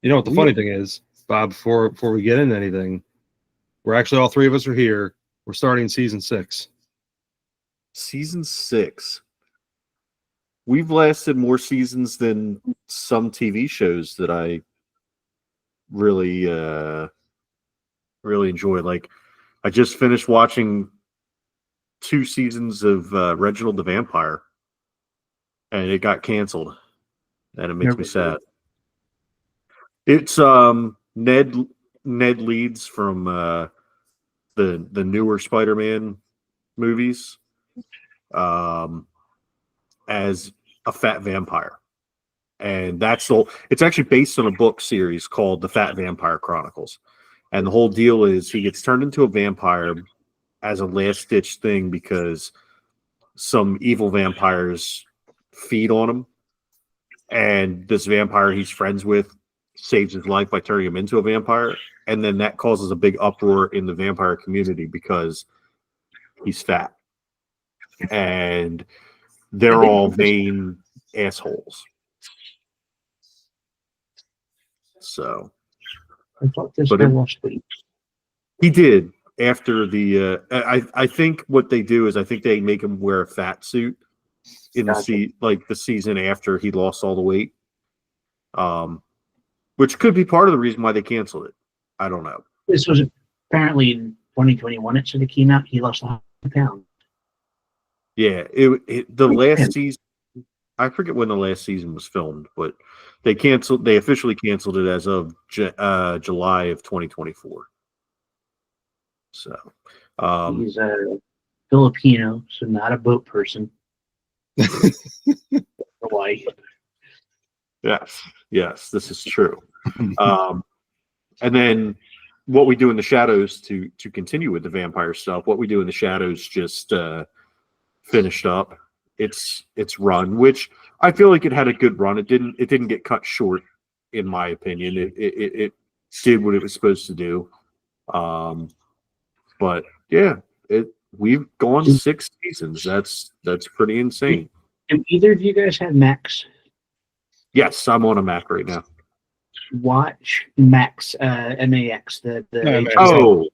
You know what the funny thing is, Bob, before we get into anything, we're actually all three of us are here. We're starting season 6. Season 6. We've lasted more seasons than some TV shows that I really really enjoy. Like, I just finished watching 2 seasons of Reginald the Vampire, and it got canceled, and it makes me sad. It's Ned Leeds from the newer Spider-Man movies as a fat vampire, and it's actually based on a book series called The Fat Vampire Chronicles, and the whole deal is he gets turned into a vampire as a last-ditch thing because some evil vampires feed on him, and this vampire he's friends with saves his life by turning him into a vampire, and then that causes a big uproar in the vampire community because he's fat, and they're all vain assholes. So, I thought this guy lost weight. He did after the. I think what they do is I think they make him wear a fat suit in the season after he lost all the weight. Which could be part of the reason why they canceled it. I don't know. This was apparently in 2021. It said it came out. He lost 100 pounds. Yeah, the last season. I forget when the last season was filmed, but they officially canceled it as of July of 2024. So he's a Filipino, so not a boat person. Hawaii. Yes, this is true. And then what we do in the shadows to continue with the vampire stuff. What we do in the shadows just finished up its run, which I feel like it had a good run. It didn't get cut short, in my opinion. It did what it was supposed to do. But yeah, we've gone 6 seasons. That's pretty insane. And either of you guys have Max? Yes, I'm on a Mac right now. Watch Max, MAX. Oh,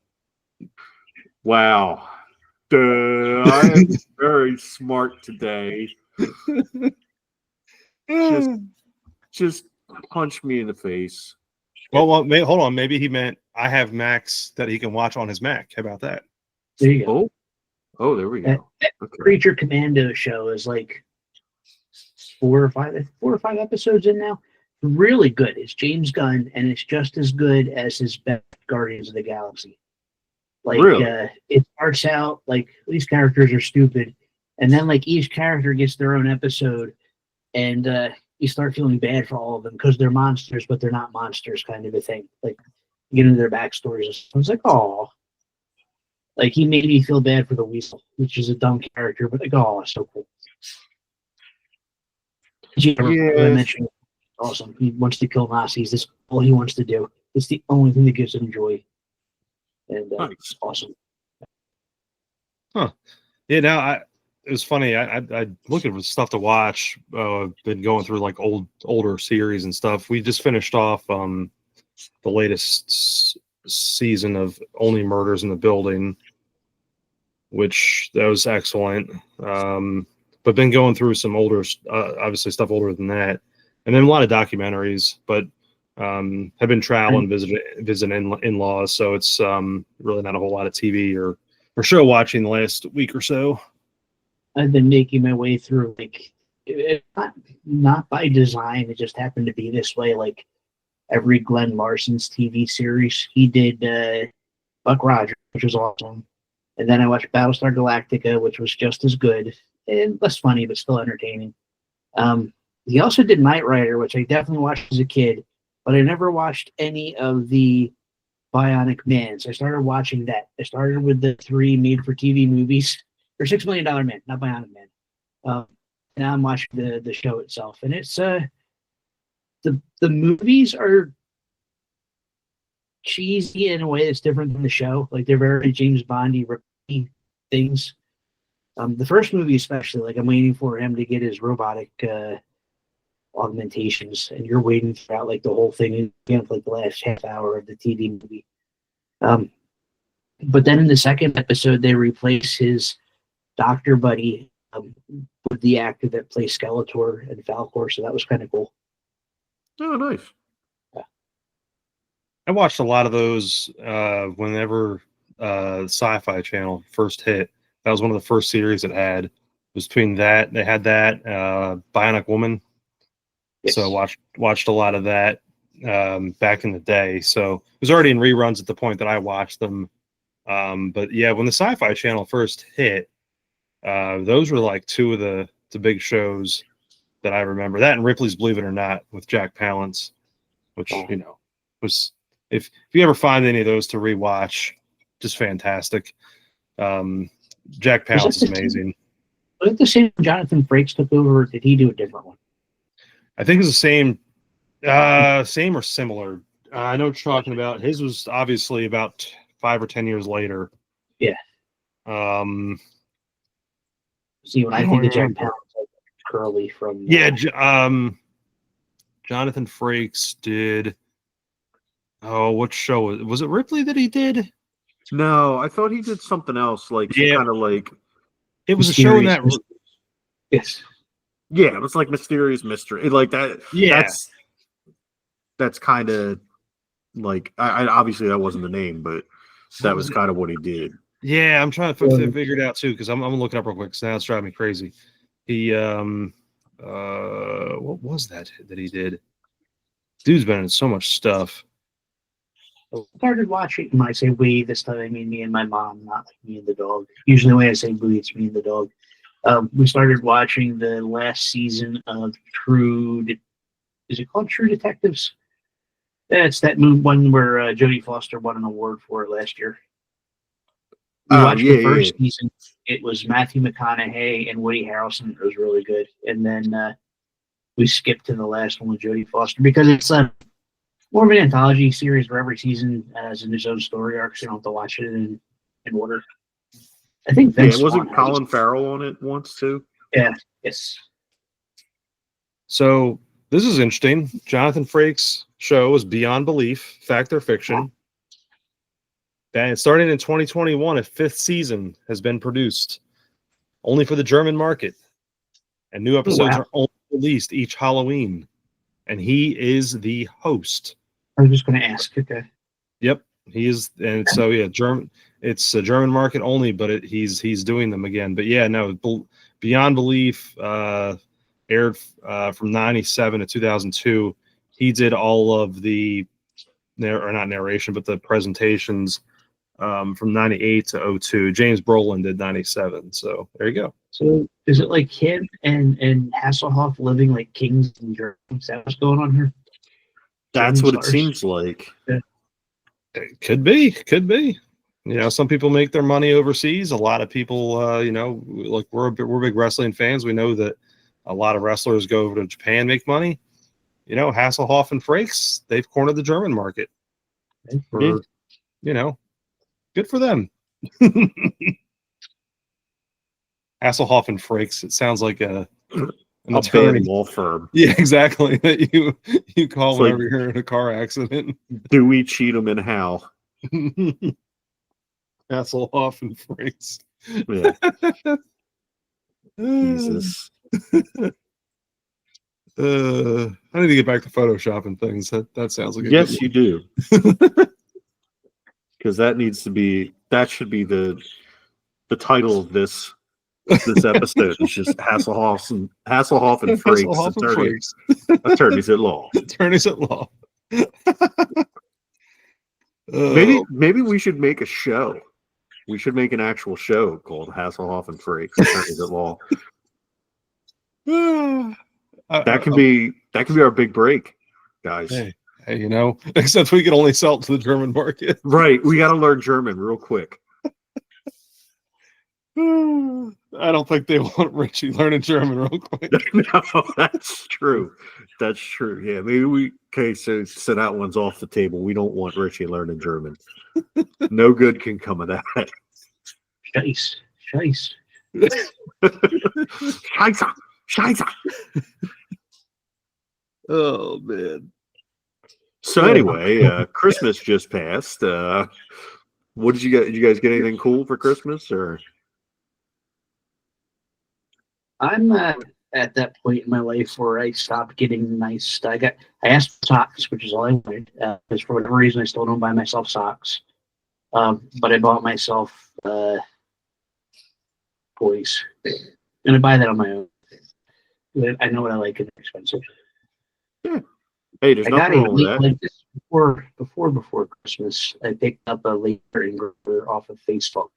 wow. I am very smart today. just punch me in the face. Well, hold on. Maybe he meant I have Max that he can watch on his Mac. How about that? There you go. Oh, there we go. That Creature Commando show is like 4 or 5 episodes in now. Really good. It's James Gunn, and it's just as good as his best Guardians of the Galaxy. Like, really? It starts out like these characters are stupid, and then like each character gets their own episode, and you start feeling bad for all of them because they're monsters, but they're not monsters, kind of a thing. Like, you get into their backstories. I was like, oh, like he made me feel bad for the Weasel, which is a dumb character, but like, oh, so cool. I mentioned, awesome. He wants to kill Nazis. That's all he wants to do. It's the only thing that gives him joy. And it's awesome. Huh. Yeah, now it was funny. I looking for stuff to watch. Been going through like older series and stuff. We just finished off the latest season of Only Murders in the Building, which that was excellent. But been going through some older, obviously stuff older than that, and then a lot of documentaries. But have been traveling, visiting in-laws, so it's really not a whole lot of TV or show watching the last week or so. I've been making my way through, like, not by design. It just happened to be this way. Like every Glenn Larson's TV series, he did Buck Rogers, which was awesome, and then I watched Battlestar Galactica, which was just as good and less funny, but still entertaining. He also did Knight Rider, which I definitely watched as a kid, but I never watched any of the Bionic Man. So I started watching that. I started with the 3 made-for-TV movies, or $6 Million Man, not Bionic Man. Now I'm watching the show itself, and it's the movies are cheesy in a way that's different than the show. Like, they're very James Bondy things. The first movie especially, like, I'm waiting for him to get his robotic augmentations, and you're waiting throughout like the whole thing again for like the last half hour of the TV movie. But then in the second episode, they replace his doctor buddy with the actor that plays Skeletor and Falcor, so that was kind of cool. Oh, nice. I watched a lot of those whenever Sci-Fi Channel first hit. That was one of the first series it had. It was between that, they had that Bionic Woman. Yes. So watched a lot of that back in the day. So it was already in reruns at the point that I watched them. But yeah, when the Sci-Fi Channel first hit, those were like two of the big shows that I remember. That and Ripley's Believe It or Not with Jack Palance, which was if you ever find any of those to rewatch, just fantastic. Jack Palance is amazing. Was it the same Jonathan Frakes took over, or did he do a different one? I think it's the same or similar. I know what you're talking about. His was obviously about 5 or 10 years later. Yeah. See, when I think of Jack Palance, like Curly from Jonathan Frakes did. Oh, what show was it? Ripley that he did? No, I thought he did something else, like kind of like it was a show in that. Yes. Yeah, it was like Mysterious Mystery, like that. Yeah, that's kind of like I obviously that wasn't the name, but that was kind of what he did. Yeah, I'm trying to figure it out too because I'm looking up real quick. So now it's driving me crazy. He what was that he did? Dude's been in so much stuff. I started watching. When I say we, this time I mean me and my mom, not like me and the dog. Usually when I say we, it's me and the dog. We started watching the last season of True. Is it called True Detectives? It's that one where Jodie Foster won an award for it last year. We watched the first season. It was Matthew McConaughey and Woody Harrelson. It was really good. And then we skipped to the last one with Jodie Foster because it's more of an anthology series where every season has its own story arc, so you don't have to watch it in order. I think wasn't Colin Farrell on it once too? Yeah, yes. So this is interesting. Jonathan Frakes' show is Beyond Belief, Fact or Fiction. And starting in 2021, a 5th season has been produced, only for the German market. And new episodes are only released each Halloween. And he is the host. I was just going to ask. Okay. Yep, he is, and so yeah, German. It's a German market only, but he's doing them again. But yeah, no, Beyond Belief aired from 97 to 2002. He did all of the not narration, but the presentations from 98 to 02. James Brolin did 97. So there you go. So is it like him and Hasselhoff living like kings in Germany? Is that what's going on here? That's what it seems like. Yeah. It could be. You know, some people make their money overseas. A lot of people, you know, like we're big wrestling fans. We know that a lot of wrestlers go over to Japan, make money. You know, Hasselhoff and Frakes, they've cornered the German market. You know, good for them. Hasselhoff and Frakes. It sounds like an attorney law firm. Yeah, exactly. That you call it's whenever you're in a car accident. Dewey, Cheatham, and Howe. Hasselhoff and Frakes. Yeah. Jesus. I need to get back to Photoshop and things. That sounds like yes, you do. Because that should be the title of this episode. It's just Hasselhoff and Frakes, attorneys at law. Attorneys at law. Maybe we should make a show. We should make an actual show called Hasselhoff and Frakes, attorneys at law. That can be our big break, guys. Hey, you know, except we can only sell it to the German market. Right. We got to learn German real quick. I don't think they want Richie learning German real quick. No, that's true. That's true. Yeah, maybe so that one's off the table. We don't want Richie learning German. No good can come of that. Scheiße. Scheiße. Oh man. So anyway, Christmas just passed. What did you get? Did you guys get anything cool for Christmas or? I'm at that point in my life where I stopped getting nice. I asked for socks, which is all I wanted. Because for whatever reason, I still don't buy myself socks. But I bought myself toys, and I buy that on my own. I know what I like, and they're expensive. Yeah. Hey, there's I got nothing a wrong with late, that. like this before Christmas. I picked up a laser engraver off of Facebook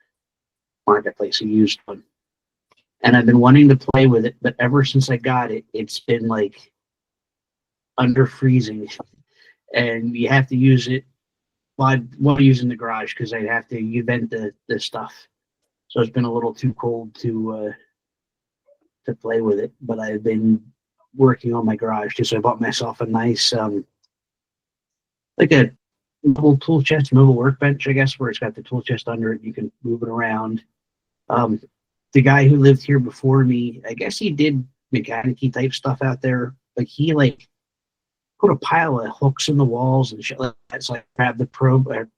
Marketplace, a used one, and I've been wanting to play with it. But ever since I got it, it's been like under freezing, and you have to use it. Well, I want to use it in the garage because I have to vent the stuff. So it's been a little too cold to play with it. But I've been working on my garage too, so I bought myself a nice like a mobile tool chest, mobile workbench, I guess, where it's got the tool chest under it. You can move it around. Um, the guy who lived here before me, I guess he did mechanic-y type stuff out there. Like he like put a pile of hooks in the walls and shit like that. So I grabbed the crowbar,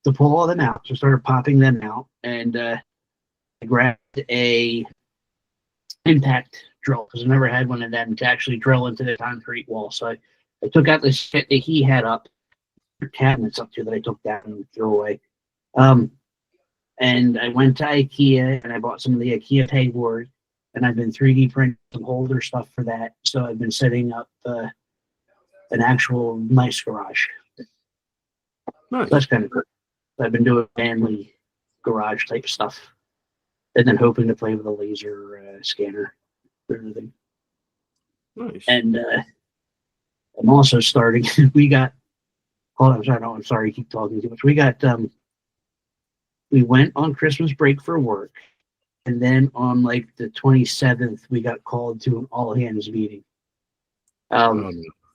to pull all them out. So I started popping them out, and I grabbed a impact drill because I never had one of them to actually drill into the concrete wall. So I took out the shit that he had up, cabinets up to that I took down and threw away. And I went to IKEA and I bought some of the IKEA pegboard, and I've been 3D printing some holder stuff for that. So I've been setting up an actual nice garage. Nice. So that's kind of good. I've been doing manly garage type stuff, and then hoping to play with a laser scanner or anything. Nice. And I'm also starting. We got. Oh, I'm sorry. No, I'm sorry. I keep talking too much. We got. We went on Christmas break for work, and then on like the 27th, we got called to an all hands meeting,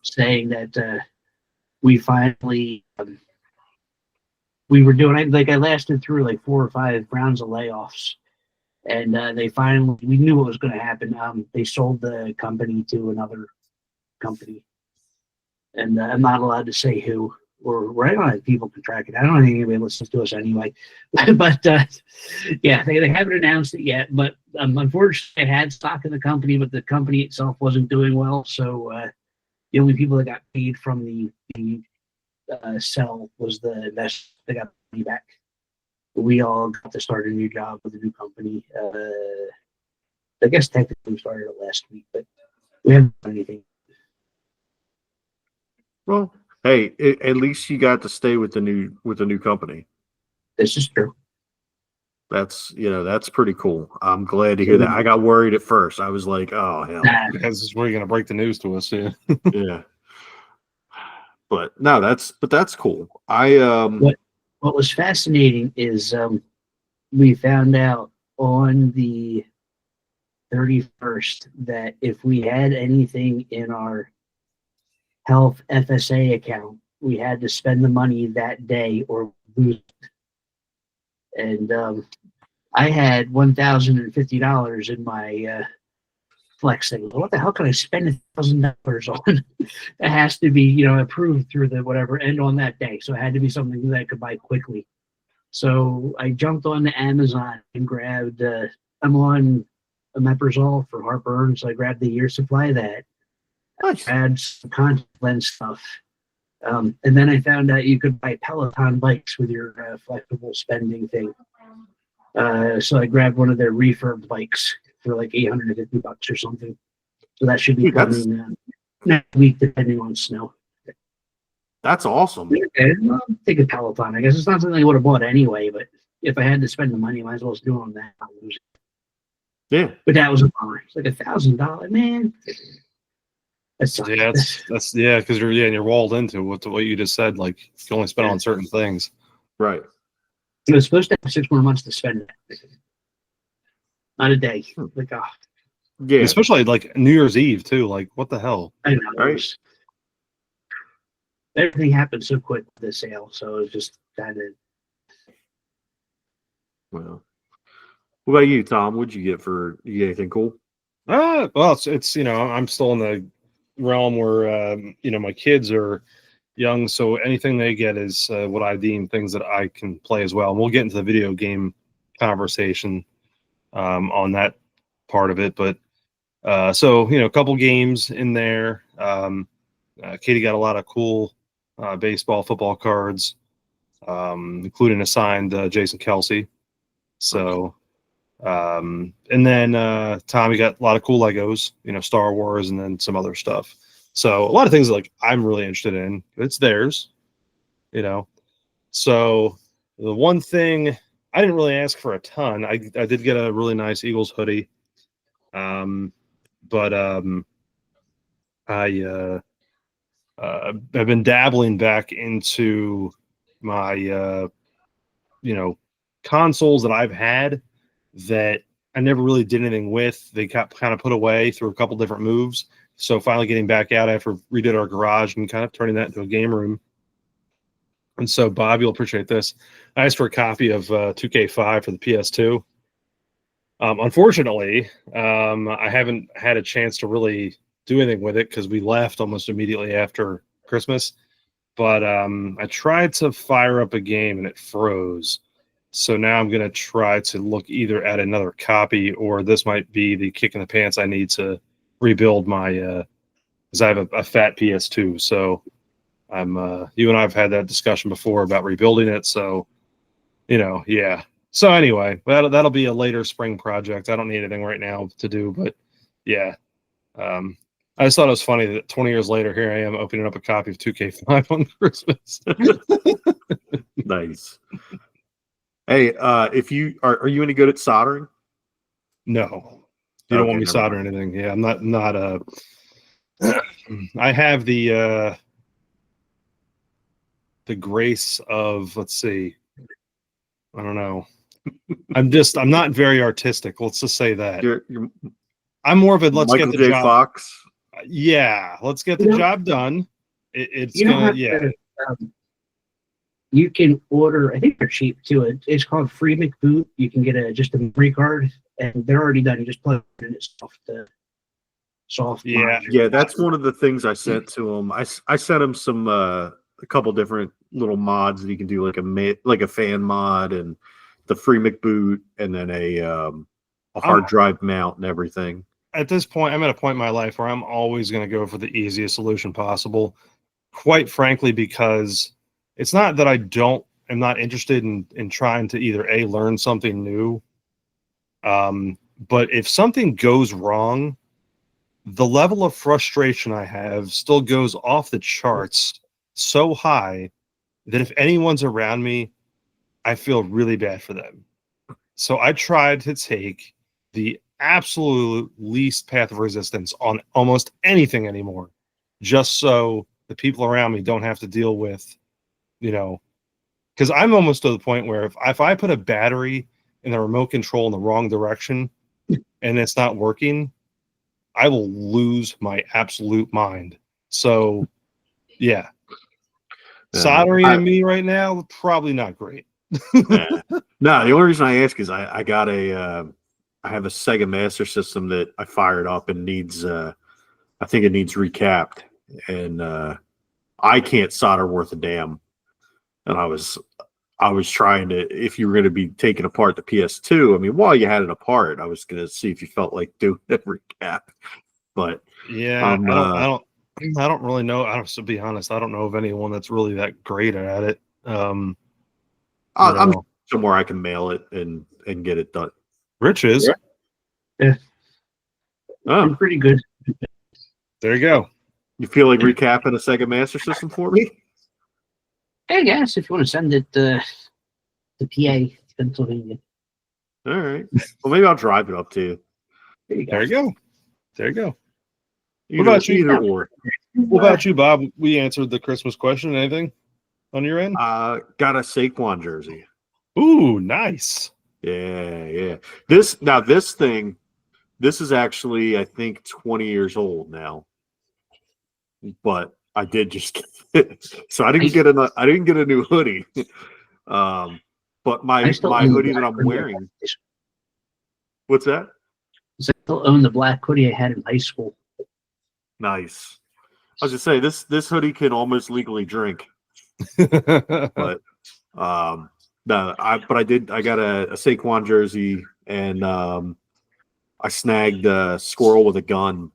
saying that we finally. We were doing like I lasted through like 4 or 5 rounds of layoffs, and they finally we knew what was going to happen. They sold the company to another company, and I'm not allowed to say who. Or I don't have people can track it. I don't think anybody listens to us anyway. But yeah, they haven't announced it yet. But unfortunately, I had stock in the company, but the company itself wasn't doing well. So the only people that got paid from the sell was the investors that got money back. We all got to start a new job with a new company. I guess technically we started it last week, but we haven't done anything. Well, hey, at least you got to stay with the new company. This is true. That's that's pretty cool. I'm glad to hear that. I got worried at first. I was like, oh hell, Because we're going to break the news to us. Yeah. yeah. But no, that's cool. What was fascinating is we found out on the 31st that if we had anything in our health FSA account, we had to spend the money that day or lose it. And I had $1,050 in my flex thing. What the hell can I spend $1,000 on? It has to be, approved through the whatever and on that day. So it had to be something that I could buy quickly. So I jumped on the Amazon and grabbed. I'm on omeprazole for heartburn, so I grabbed the year supply of that. Nice. Add some contact lens stuff, and then I found out you could buy Peloton bikes with your flexible spending thing. So I grabbed one of their refurb bikes for like $850 or something. So that should be coming next week, depending on snow. That's awesome. Okay, well, take a Peloton. I guess it's not something I would have bought anyway, but if I had to spend the money, I might as well do it on that. Yeah. But that was a bummer. It's like $1,000, man. Yeah, that's because you're walled into what you just said. Like you can only spend on certain things. Right. It was supposed to have 6 more months to spend it. Not a day. Like, yeah. Especially like New Year's Eve too. Like, what the hell? I know. Right. Everything happened so quick with the sale, so it was just kind of. Well, what about you, Tom? What'd you get anything cool? Well, it's I'm still in the realm where my kids are young, so anything they get is what I deem things that I can play as well. And we'll get into the video game conversation on that part of it, but so a couple games in there. Katie got a lot of cool baseball, football cards, including a signed Jason Kelsey. So, and then Tommy got a lot of cool Legos, Star Wars, and then some other stuff. So a lot of things like I'm really interested in. It's theirs, So the one thing I didn't really ask for a ton. I did get a really nice Eagles hoodie, but I I've been dabbling back into my consoles that I've had that I never really did anything with. They got kind of put away through a couple different moves. So finally getting back out after redid our garage and kind of turning that into a game room. And so Bob, you'll appreciate this. I asked for a copy of 2K5 for the PS2. Unfortunately, I haven't had a chance to really do anything with it because we left almost immediately after Christmas. But I tried to fire up a game and it froze. So now I'm going to try to look either at another copy or this might be the kick in the pants I need to rebuild my because I have a fat PS2. So I'm you and I have had that discussion before about rebuilding it. So yeah. So anyway, that'll be a later spring project. I don't need anything right now to do, but yeah. I just thought it was funny that 20 years later, here I am opening up a copy of 2K5 on Christmas. Nice. Hey, if you are you any good at soldering? No, you don't want me soldering anything. Yeah, I'm not I have the grace of, let's see, I don't know. I'm not very artistic. Let's just say that. You're I'm more of a let's Michael get the J. job. Fox. Yeah, let's get the job done. It's gonna you can order. I think they're cheap too. It's called Free McBoot. You can get just a memory card, and they're already done. You just plug it in. It's soft. Yeah, yeah. That's one of the things I sent to him. I sent him some a couple different little mods that you can do, like a fan mod and the Free McBoot, and then a hard drive mount and everything. At this point, I'm at a point in my life where I'm always going to go for the easiest solution possible. Quite frankly, because it's not that am not interested in trying to either learn something new. But if something goes wrong, the level of frustration I have still goes off the charts so high that if anyone's around me, I feel really bad for them. So I tried to take the absolute least path of resistance on almost anything anymore, just so the people around me don't have to deal with, because I'm almost to the point where if I put a battery in the remote control in the wrong direction and it's not working, I will lose my absolute mind. So yeah, soldering and me right now, probably not great. No, the only reason I ask is I got I have a Sega Master System that I fired up and needs I think it needs recapped, and I can't solder worth a damn. And I was trying to, if you were going to be taking apart the PS2, I mean, while you had it apart, I was going to see if you felt like doing a recap. But yeah, I don't really know. To be honest, I don't know of anyone that's really that great at it. I'm somewhere I can mail it and get it done. Rich is. Yeah. I'm pretty good. There you go. You feel like recapping a Sega Master System for me? I guess if you want to send it to PA, Pennsylvania. All right. Well, maybe I'll drive it up to you. There you go. There you go. What about you? What about you, Bob? We answered the Christmas question. Anything on your end? Got a Saquon jersey. Ooh, nice. Yeah. This is actually, I think, 20 years old now. But I did just get it. So I didn't get a new hoodie. But my hoodie that I'm wearing. What's that? So I still own the black hoodie I had in high school. Nice. I was just say this hoodie can almost legally drink, but no, I got a Saquon jersey, and I snagged a squirrel with a gun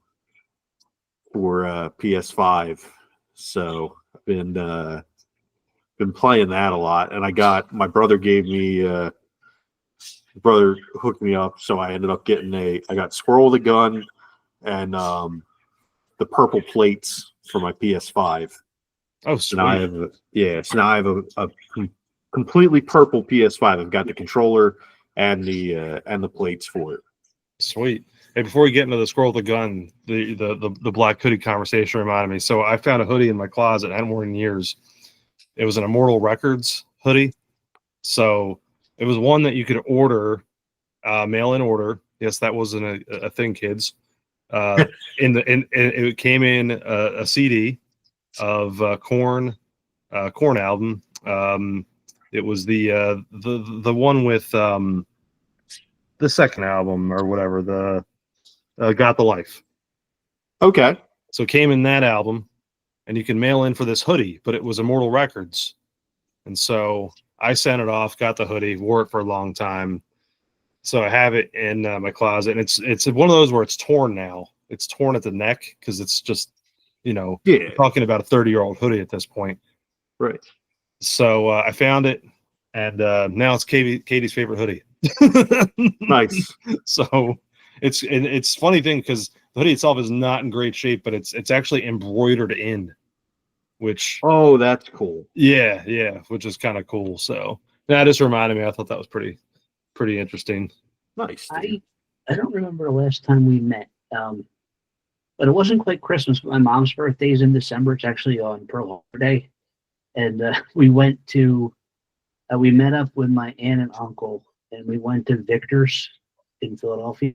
for PS5. So I've been playing that a lot, and I got my brother gave me brother hooked me up, so I ended up getting I got squirrel with a gun and the purple plates for my PS5. Oh, So now I sweet. have so now I have a completely purple PS5. I've got the controller and the plates for it. Sweet. Hey, before we get into the scroll with the gun, the black hoodie conversation reminded me. So I found a hoodie in my closet I hadn't worn in years. It was an Immortal Records hoodie. So it was one that you could order, mail-in order. Yes, that wasn't a thing, kids. It came in a CD of Korn album. It was the one with the second album or whatever, the Got the Life. Okay. So it came in that album, and you can mail in for this hoodie, but it was Immortal Records. And so I sent it off, got the hoodie, wore it for a long time. So I have it in my closet, and it's one of those where it's torn now. It's torn at the neck because it's just, Yeah. talking about a 30-year-old hoodie at this point. Right. So I found it, and now it's Katie's favorite hoodie. Nice. So it's funny thing because the hoodie itself is not in great shape, but it's actually embroidered in, which Oh, that's cool. yeah, which is kind of cool. So that just reminded me. I thought that was pretty interesting. Nice. I don't remember the last time we met, but it wasn't quite Christmas. My mom's birthday is in December. It's actually on Pearl Harbor Day, and we met up with my aunt and uncle, and we went to Victor's in Philadelphia.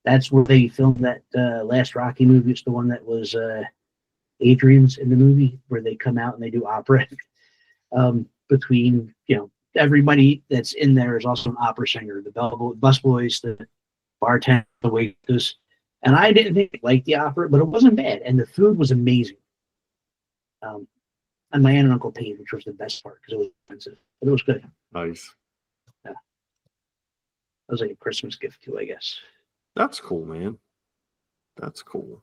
That's where they filmed that last Rocky movie. It's the one that was Adrian's in the movie, where they come out and they do opera. Between everybody that's in there is also an opera singer, the busboys, the bartender, the waiters. And I didn't think like the opera, but it wasn't bad, and the food was amazing. And my aunt and uncle paid, which was the best part because it was expensive, but it was good. Nice. Yeah, it was like a Christmas gift too, I guess. That's cool, man. That's cool.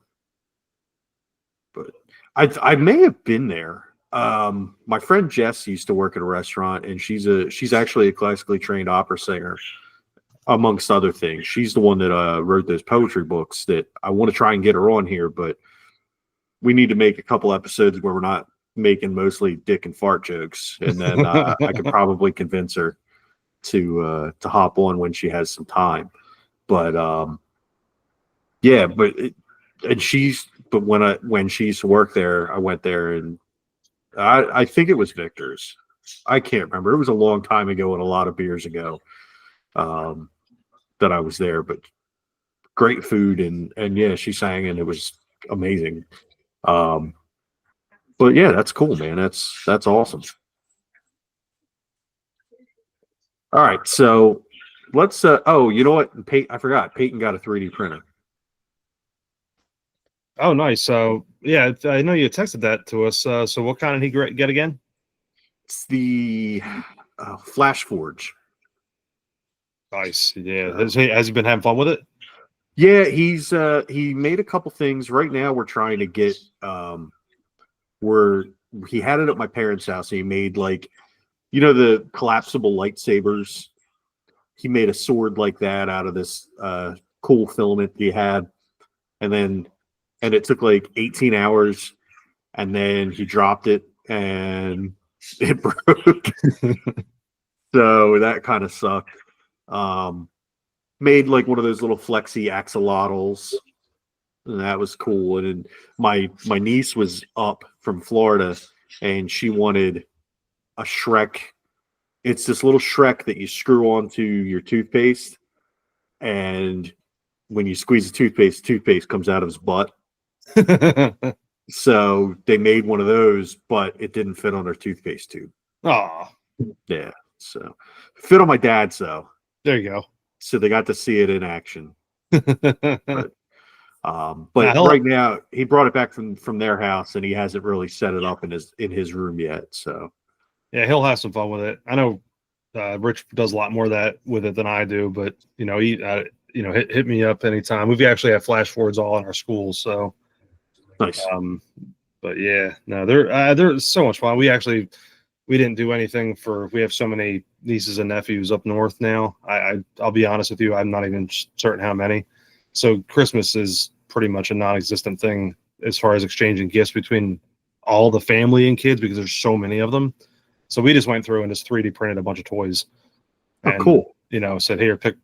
But I may have been there. My friend Jess used to work at a restaurant, and she's actually a classically trained opera singer, amongst other things. She's the one that wrote those poetry books that I want to try and get her on here, but we need to make a couple episodes where we're not making mostly dick and fart jokes, and then I could probably convince her to hop on when she has some time. But yeah, but when she used to work there, I went there, and I think it was Victor's. I can't remember. It was a long time ago and a lot of beers ago that I was there, but great food, and yeah, she sang, and it was amazing. But yeah, that's cool, man. That's awesome. All right, so let's oh, you know what? I forgot. Peyton got a 3D printer. Oh, nice. So yeah, I know you texted that to us. So what kind did he get again? It's the Flash Forge. Nice. Yeah. Has he been having fun with it? Yeah, he made a couple things. Right now we're trying to get he had it at my parents' house. He made the collapsible lightsabers. He made a sword like that out of this cool filament he had, and it took like 18 hours, and then he dropped it and it broke. So that kind of sucked. Made like one of those little flexi axolotls, and that was cool. And then my niece was up from Florida, and she wanted a Shrek. It's this little Shrek that you screw onto your toothpaste, and when you squeeze the toothpaste comes out of his butt. So they made one of those, but it didn't fit on their toothpaste tube. Oh, yeah. So fit on my dad's though. There you go. So they got to see it in action. But Nah, right now he brought it back from their house, and he hasn't really set it up in his room yet. So yeah, he'll have some fun with it. I know Rich does a lot more of that with it than I do, but hit me up anytime. We've actually had flash forwards all in our schools, so nice. But yeah, no, they're so much fun. We didn't do anything we have so many nieces and nephews up north now. I'll be honest with you, I'm not even certain how many. So Christmas is pretty much a non-existent thing as far as exchanging gifts between all the family and kids because there's so many of them. So we just went through and just 3D printed a bunch of toys. And, cool. Said, here, pick,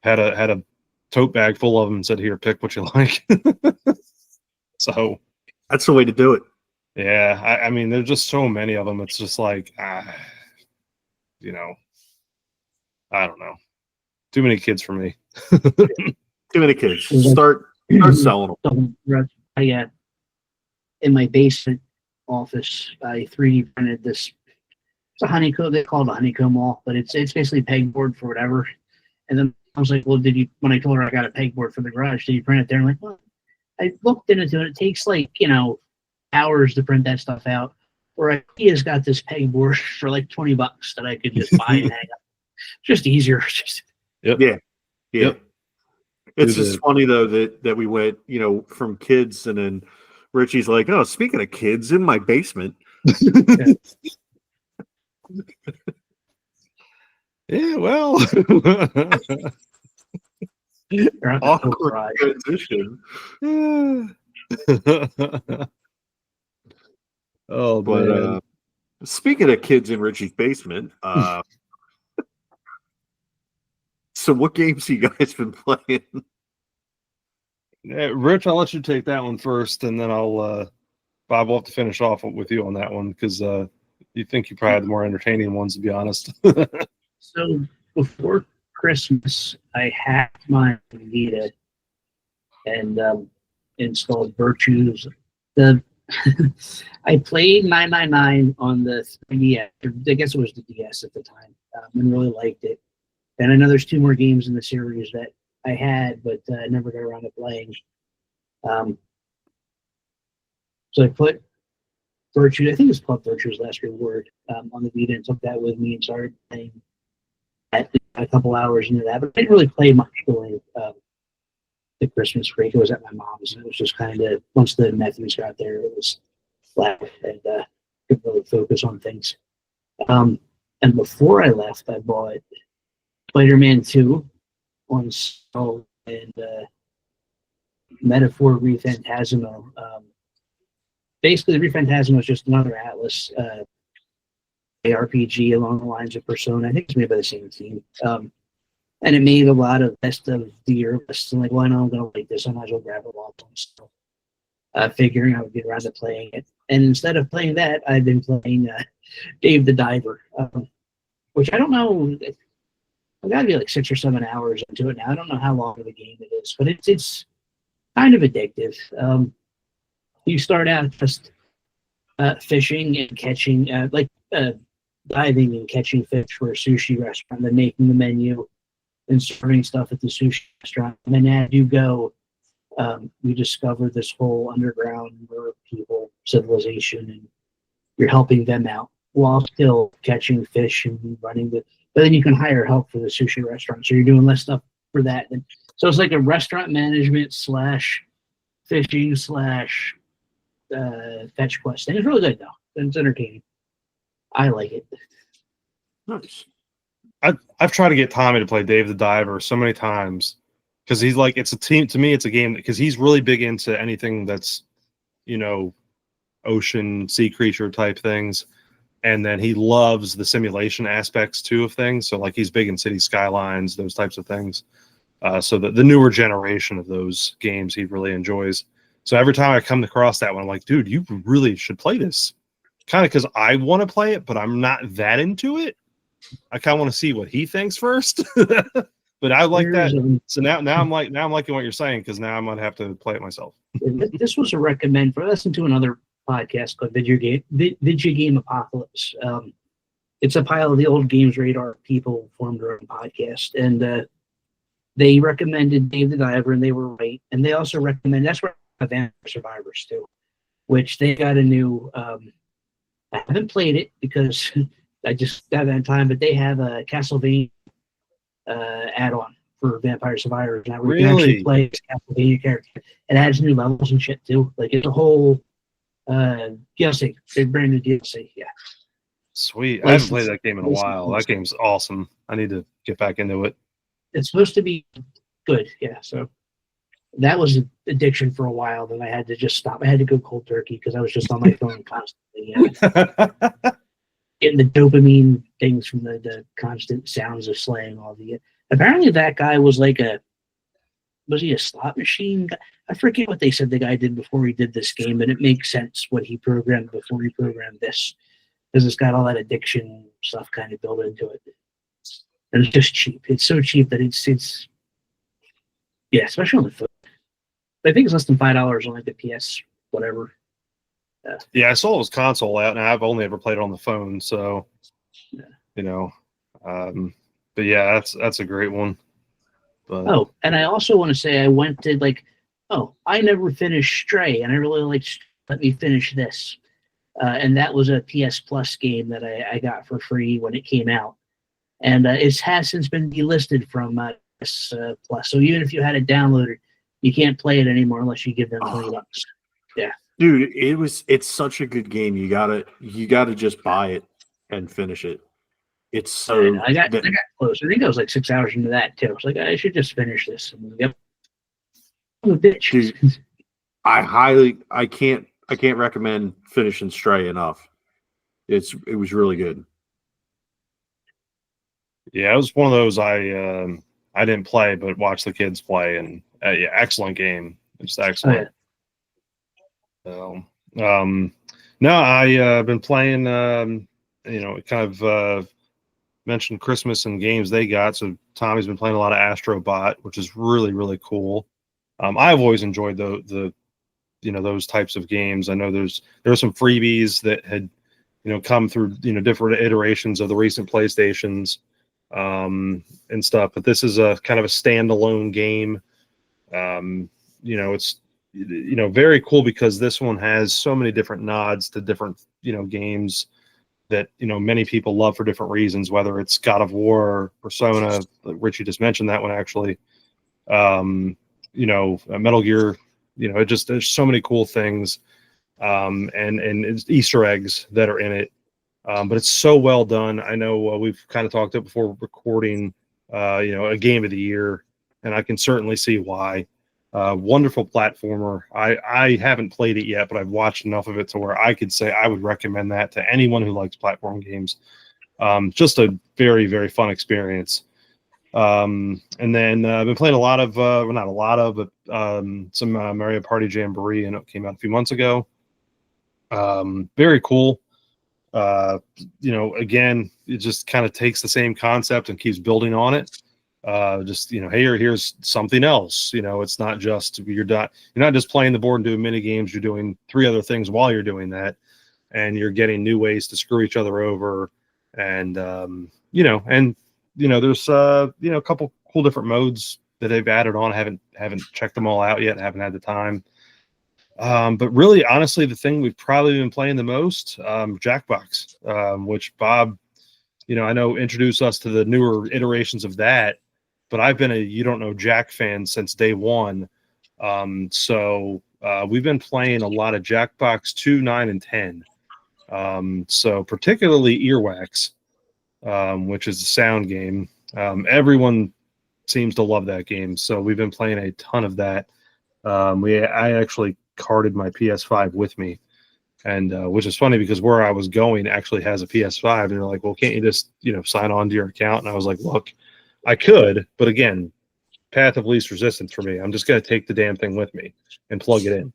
had a tote bag full of them and said, here, pick what you like. So that's the way to do it. Yeah. I mean, there's just so many of them. It's just like, I don't know. Too many kids for me. Too many kids. Start selling them. In my basement office, I 3D printed this. It's a honeycomb. They call it a honeycomb wall, but it's basically pegboard for whatever. And then I was like, well, when I told her I got a pegboard for the garage, did you print it there? I'm like, well, I looked into it. It takes hours to print that stuff out. Where IKEA's got this pegboard for like $20 that I could just buy and hang up. Just easier. Yep. Yeah. Yep. It's just funny though that we went, from kids, and then Richie's like, "Oh, speaking of kids, in my basement." Yeah, well, awkward transition. Oh, but man. Speaking of kids in Richie's basement, so what games you guys been playing? Rich, I'll let you take that one first, and then Bob will have to finish off with you on that one because you think you probably had the more entertaining ones, to be honest. So before Christmas, I hacked my Vita and installed Virtues. I played 999 on the 3DS. I guess it was the DS at the time, and really liked it. And I know there's 2 more games in the series that I had, but I never got around to playing. So I put Virtues, I think it's called Virtues Last Reward, on the Vita, and took that with me and started playing a couple hours into that. But I didn't really play much during the Christmas break. It was at my mom's, and it was just kind of, once the nephews got there, it was flat and could really focus on things. And before I left, I bought Spider-Man 2 on Soul and Metaphor Rephantasmo. Basically, Rephantasmo is just another Atlas ARPG along the lines of Persona. I think it's made by the same team. And it made a lot of best of the year lists. I'm like, well, I know I'm going to like this. I might as well grab it all. So, figuring I would get around to playing it. And instead of playing that, I've been playing Dave the Diver, which I don't know. I've got to be like 6 or 7 hours into it now. I don't know how long of a game it is, but it's kind of addictive. You start out just fishing and catching, diving and catching fish for a sushi restaurant, then making the menu and serving stuff at the sushi restaurant. And then as you go, you discover this whole underground mer people civilization, and you're helping them out while still catching fish and running the. But then you can hire help for the sushi restaurant, so you're doing less stuff for that. And so it's like a restaurant management / fishing / fetch quest. And it's really good though. It's entertaining. I like it. Nice. I've tried to get Tommy to play Dave the Diver so many times because he's like, it's a team. To me, it's a game because he's really big into anything that's, ocean, sea creature type things. And then he loves the simulation aspects too of things. So like he's big in City Skylines, those types of things. So the newer generation of those games he really enjoys. So every time I come across that one, I'm like, dude, you really should play this. Kind of because I want to play it, but I'm not that into it. I kind of want to see what he thinks first. But I like that. So now I'm liking what you're saying because now I'm gonna have to play it myself. This was a recommend for listen to another podcast called Video Game Apocalypse. It's a pile of the old Games Radar people formed their own podcast, and They recommended Dave the Diver, and they were right. And they also recommend that's where Vampire Survivors too, which they got a new. I haven't played it because I just haven't had time, but they have a Castlevania add-on for Vampire Survivors now, where you can actually Really? play as Castlevania character. It adds new levels and shit too. Like it's a whole DLC, a brand new DLC. Yeah, Sweet. I haven't played that game in a while. That game's awesome. I need to get back into it. It's supposed to be good. Yeah, so that was an addiction for a while. Then I had to just stop. I had to go cold turkey because I was just on my phone constantly. Getting the dopamine things from the constant sounds of slaying all the. Apparently, that guy was like was he a slot machine guy? I forget what they said the guy did before he did this game, and it makes sense what he programmed before he programmed this, because it's got all that addiction stuff kind of built into it. And it's just cheap. It's so cheap that it's yeah, especially on the phone. I think it's less than $5 on like the PS whatever. Yeah, I saw it was console out, and I've only ever played it on the phone. So, you know, but yeah, that's a great one. But, oh, and I also want to say I went to I never finished Stray, and I really liked. Let me finish this, and that was a PS Plus game that I got for free when it came out, and it has since been delisted from PS Plus. So even if you had it downloaded, you can't play it anymore unless you give them $20. Yeah. Dude, it's such a good game. You gotta just buy it and finish it. It's so I got close. I think I was like 6 hours into that too. I was like, I should just finish this. Yep. I'm a bitch. Dude, I can't recommend finishing Stray enough. It was really good. yeah, it was one of those I didn't play, but watched the kids play, and yeah, excellent game. It's excellent. Oh, yeah. So, no, I've been playing. Kind of mentioned Christmas and games they got. So Tommy's been playing a lot of Astrobot, which is really really cool. I've always enjoyed the those types of games. I know there are some freebies that had come through different iterations of the recent PlayStations and stuff, but this is a kind of a standalone game. It's very cool because this one has so many different nods to different games that many people love for different reasons, whether it's God of War or Persona. Like Richie just mentioned that one actually. Metal Gear. There's so many cool things, and it's Easter eggs that are in it. But it's so well done. I know we've kind of talked about before recording, a game of the year, and I can certainly see why. Wonderful platformer. I haven't played it yet, but I've watched enough of it to where I could say I would recommend that to anyone who likes platform games. Just a very, very fun experience. And then I've been playing a lot of, well, not a lot of, but some Mario Party Jamboree, and it came out a few months ago. Very cool. Again, it just kind of takes the same concept and keeps building on it. Here's something else. It's not just you're not just playing the board and doing mini games. You're doing 3 other things while you're doing that, and you're getting new ways to screw each other over. And there's a couple cool different modes that they've added on. I haven't checked them all out yet. Haven't had the time. But really, honestly, the thing we've probably been playing the most, Jackbox, which Bob, I know introduced us to the newer iterations of that, but I've been a You Don't Know Jack fan since day one. So we've been playing a lot of Jackbox 2, 9, and 10. So particularly Earwax, which is a sound game. Everyone seems to love that game. So we've been playing a ton of that. I actually carded my PS5 with me, and which is funny because where I was going actually has a PS5, and they're like, well, can't you just sign on to your account? And I was like, look, I could, but again, path of least resistance for me. I'm just going to take the damn thing with me and plug it in.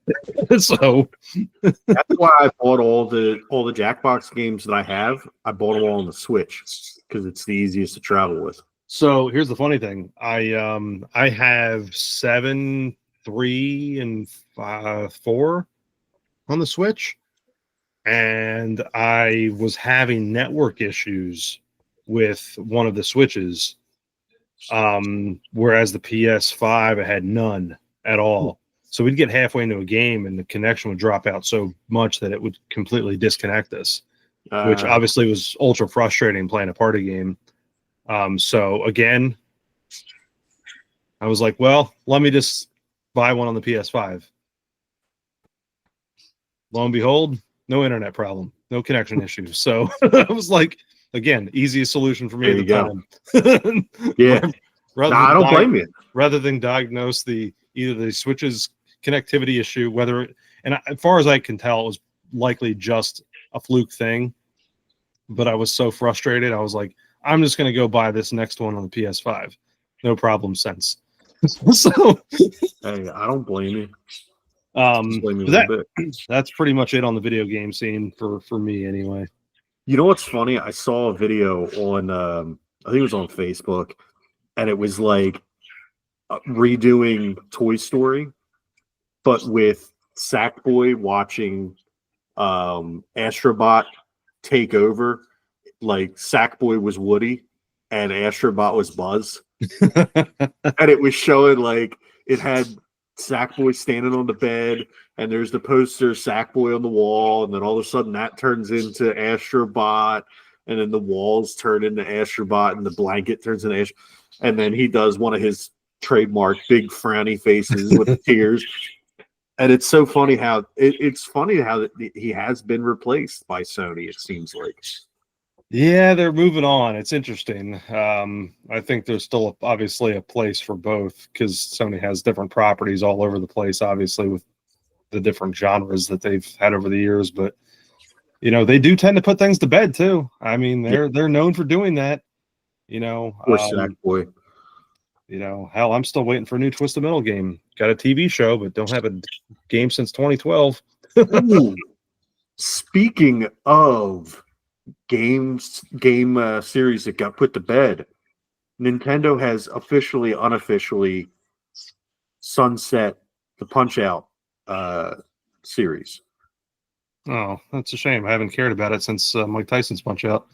So that's why I bought all the Jackbox games that I have. I bought them all on the Switch because it's the easiest to travel with. So here's the funny thing. I have 7, 3, and 4 on the Switch, and I was having network issues with one of the Switches, Whereas the PS5, it had none at all. So we'd get halfway into a game and the connection would drop out so much that it would completely disconnect us, which obviously was ultra frustrating playing a party game. So again, I was like, well, let me just buy one on the PS5. Lo and behold, no internet problem, no connection issues. So I was like, again, easiest solution for me at the time. Yeah. I don't blame you. Rather than diagnose either the Switch's connectivity issue, and as far as I can tell, it was likely just a fluke thing. But I was so frustrated. I was like, I'm just going to go buy this next one on the PS5. No problem since. So, hey, I don't blame you. That's pretty much it on the video game scene for me anyway. You know what's funny? I saw a video on, I think it was on Facebook, and it was like redoing Toy Story, but with Sackboy watching Astrobot take over. Like Sackboy was Woody and Astrobot was Buzz. And it was showing like it had Sackboy standing on the bed, and there's the poster Sackboy on the wall, and then all of a sudden that turns into Astrobot, and then the walls turn into Astrobot, and the blanket turns into Astrobot, and then he does one of his trademark big frowny faces with the tears. And it's so funny how it's funny how he has been replaced by Sony, it seems like. Yeah, they're moving on. It's interesting. I think there's still obviously a place for both because Sony has different properties all over the place, obviously, with the different genres that they've had over the years. But, they do tend to put things to bed, too. I mean, they're known for doing that. Poor Sackboy. Hell, I'm still waiting for a new Twisted Metal game. Got a TV show, but don't have a game since 2012. Speaking of game series that got put to bed, Nintendo has unofficially sunset the Punch-Out series. Oh, that's a shame. I haven't cared about it since Mike Tyson's Punch-Out.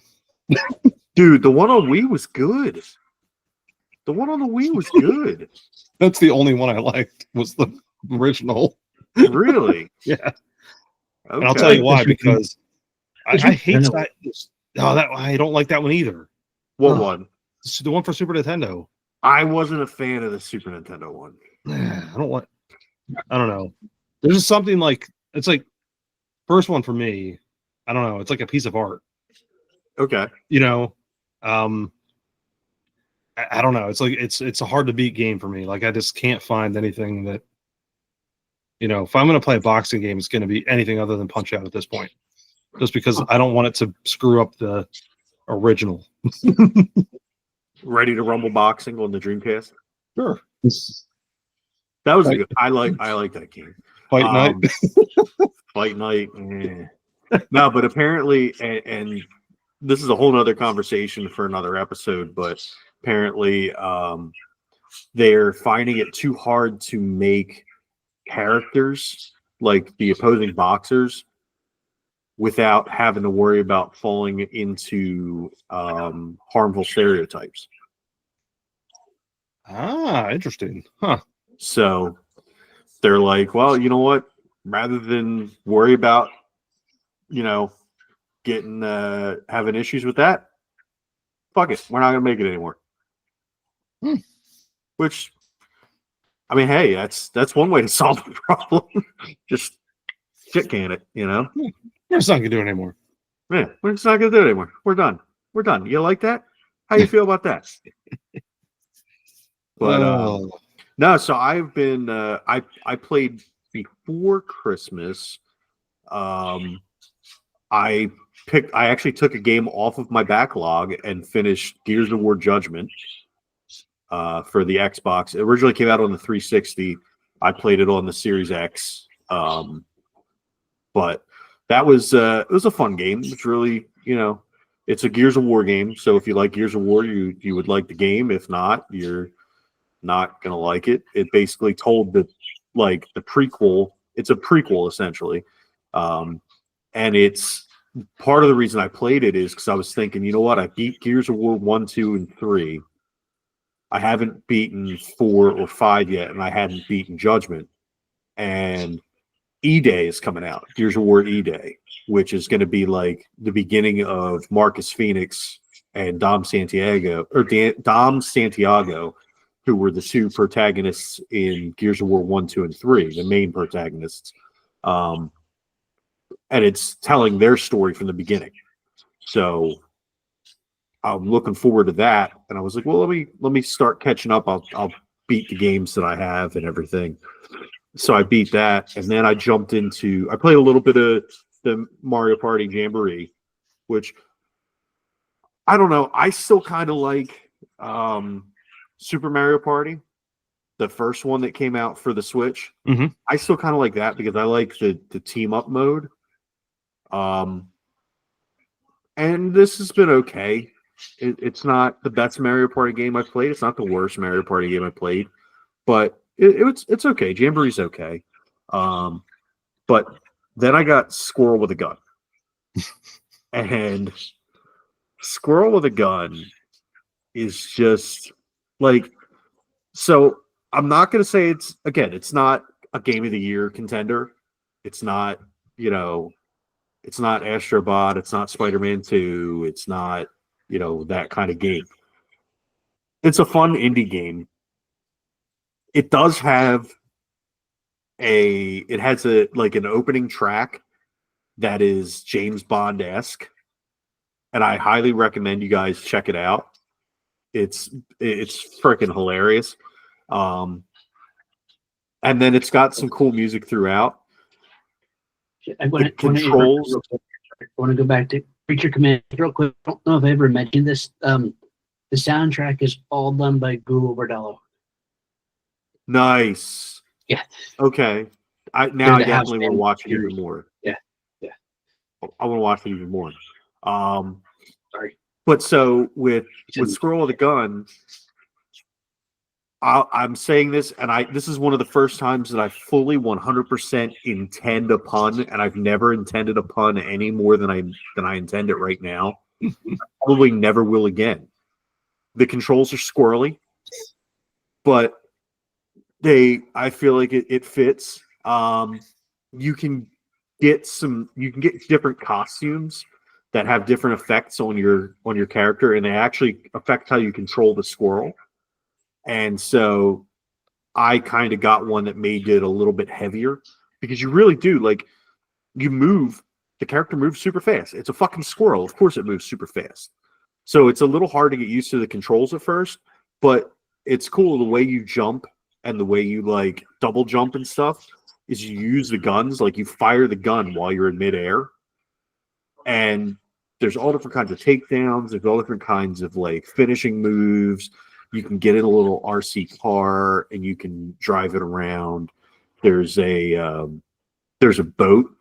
Dude, the one on Wii was good. The one on the Wii was good. That's the only one I liked, was the original. Really? Yeah. Okay. And I'll tell you why, because I hate that. I don't like that one either. What one? The one for Super Nintendo. I wasn't a fan of the Super Nintendo one. I don't know. There's just something like, it's like, first one for me, I don't know. It's like a piece of art. Okay. I don't know. It's like it's a hard to beat game for me. Like I just can't find anything that, if I'm going to play a boxing game, it's going to be anything other than Punch-Out at this point. Just because I don't want it to screw up the original. Ready to Rumble Boxing on the Dreamcast? Sure. That was a good. I like that game. Fight Night. Fight Night. No, but apparently, and this is a whole nother conversation for another episode, but apparently they're finding it too hard to make characters like the opposing boxers without having to worry about falling into harmful stereotypes. Ah, interesting. Huh. So they're like, well, you know what? Rather than worry about, getting having issues with that, fuck it. We're not gonna make it anymore. Which, I mean, hey, that's one way to solve the problem. Just shit can it, We're just not gonna do it anymore. Yeah, we're just not gonna do it anymore. We're done. We're done. You like that? How you feel about that? But no, so I've been I played before Christmas. I actually took a game off of my backlog and finished Gears of War Judgment for the Xbox. It originally came out on the 360. I played it on the Series X. But that was it was a fun game. It's really, it's a Gears of War game. So if you like Gears of War, you would like the game. If not, you're not gonna like it. It basically told the prequel. It's a prequel essentially. And it's part of the reason I played it is because I was thinking, you know what? I beat Gears of War 1, 2, and 3. I haven't beaten 4 or 5 yet, and I hadn't beaten Judgment. And E-Day is coming out, Gears of War E-Day, which is going to be like the beginning of Marcus Phoenix and Dom Santiago, who were the 2 protagonists in Gears of War 1, 2, and 3, the main protagonists. And it's telling their story from the beginning. So I'm looking forward to that. And I was like, well, let me start catching up. I'll beat the games that I have and everything. So I beat that, and then I jumped into. I played a little bit of the Mario Party Jamboree, which I don't know. I still kind of like Super Mario Party, the first one that came out for the Switch. Mm-hmm. I still kind of like that because I like the team up mode. And this has been okay. It's not the best Mario Party game I've played. It's not the worst Mario Party game I played, but it's okay. Jamboree's okay. But then I got Squirrel with a Gun. And Squirrel with a Gun is just like, so I'm not going to say it's not a game of the year contender. It's not, it's not Astrobot. It's not Spider-Man 2. It's not, that kind of game. It's a fun indie game. It does have an opening track that is James Bond-esque, and I highly recommend you guys check it out. It's freaking hilarious. And then it's got some cool music throughout. I want to go back to Creature Command real quick. I don't know if I ever mentioned this. The soundtrack is all done by Google Bordello. Nice. Yeah. Okay. I definitely want to watch it even more. Yeah. I want to watch it even more. Sorry. But so with Squirrel with a Gun, I'm saying this, and this is one of the first times that I fully 100% intend a pun, and I've never intended a pun any more than I intend it right now. Probably never will again. The controls are squirrely, but I feel like it fits. You can get different costumes that have different effects on your character, and they actually affect how you control the squirrel. And so I kind of got one that made it a little bit heavier, because you really do, like, the character moves super fast. It's a fucking squirrel. Of course it moves super fast. So it's a little hard to get used to the controls at first, but it's cool the way you jump and the way you like double jump and stuff is you use the guns, like you fire the gun while you're in midair. And there's all different kinds of takedowns. There's all different kinds of like finishing moves. You can get in a little RC car and you can drive it around. There's a boat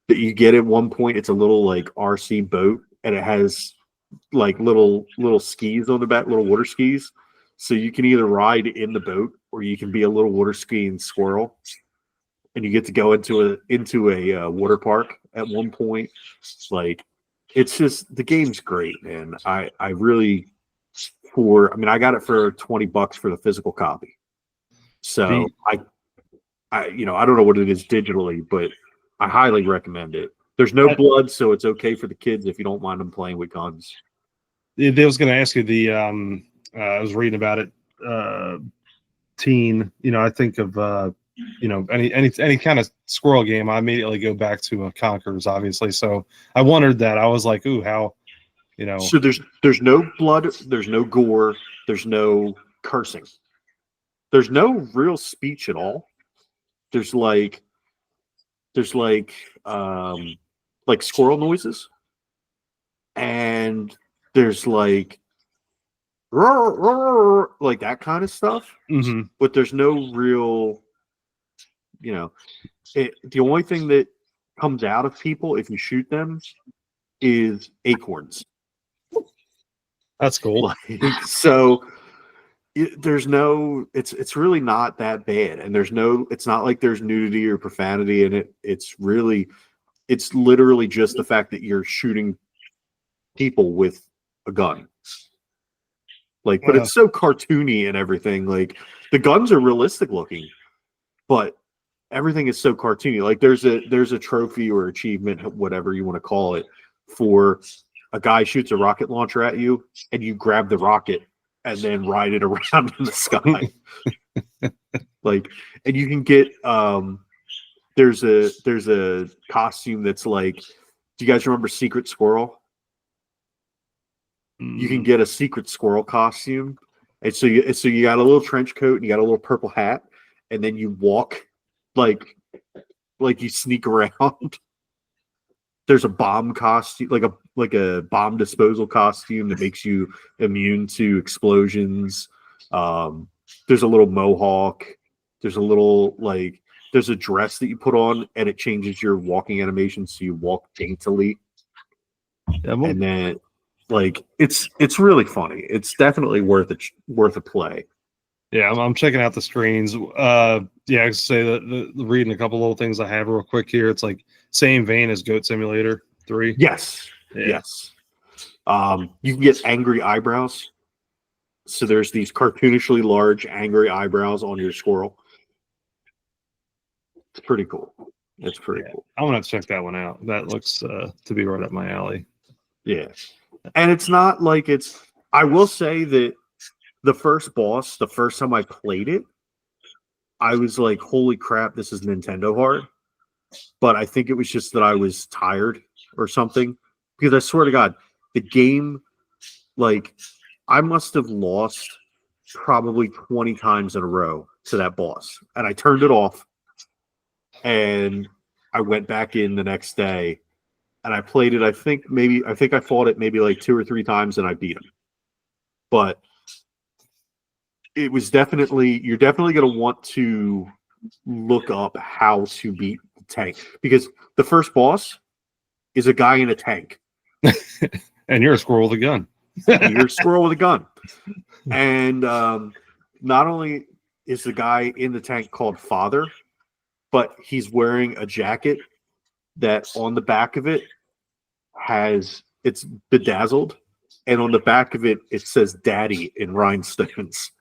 that you get at one point. It's a little like RC boat, and it has like little skis on the back, little water skis. So you can either ride in the boat or you can be a little water skiing squirrel, and you get to go into a water park at one point. Like, it's just, the game's great, man. I got it for $20 for the physical copy. So I don't know what it is digitally, but I highly recommend it. There's no blood, so it's okay for the kids if you don't mind them playing with guns. I was going to ask you I was reading about it. Teen, I think of any kind of squirrel game. I immediately go back to Conquerors, obviously. So I wondered that. I was like, ooh, how, So there's no blood, there's no gore, there's no cursing, there's no real speech at all. There's like squirrel noises, and there's like that kind of stuff. Mm-hmm. But there's no real, the only thing that comes out of people if you shoot them is acorns. That's cool. So there's no, it's really not that bad, and it's not like there's nudity or profanity in it. It's literally just the fact that you're shooting people with a gun. Like, but it's so cartoony and everything. Like, the guns are realistic looking, but everything is so cartoony. Like, there's a trophy or achievement, whatever you want to call it, for a guy shoots a rocket launcher at you, and you grab the rocket and then ride it around in the sky. Like, and you can get there's a costume that's like, do you guys remember Secret Squirrel? You can get a Secret Squirrel costume, and so you got a little trench coat and you got a little purple hat, and then you walk like you sneak around. There's a bomb costume, like a bomb disposal costume that makes you immune to explosions. There's a little mohawk. There's a dress that you put on, and it changes your walking animation, so you walk daintily. And then, like, it's really funny. It's definitely worth a play. Yeah, I'm checking out the screens. Yeah, I say that the reading a couple little things I have real quick here. It's like same vein as Goat Simulator 3. Yes. Yeah. Yes. You can get angry eyebrows. So there's these cartoonishly large angry eyebrows on your squirrel. It's pretty cool. It's pretty cool. I'm gonna have to check that one out. That looks to be right up my alley. Yeah. And it's not like it's. I will say that the first boss, the first time I played it, I was like, holy crap, this is Nintendo hard. But I think it was just that I was tired or something. Because I swear to God, the game, like, I must have lost probably 20 times in a row to that boss. And I turned it off. And I went back in the next day. And I played it, I think I fought it maybe like 2 or 3 times and I beat him. But it was you're definitely going to want to look up how to beat the tank, because the first boss is a guy in a tank. And you're a squirrel with a gun. You're a squirrel with a gun. And not only is the guy in the tank called Father, but he's wearing a jacket that on the back of it it's bedazzled, and on the back of it says Daddy in rhinestones.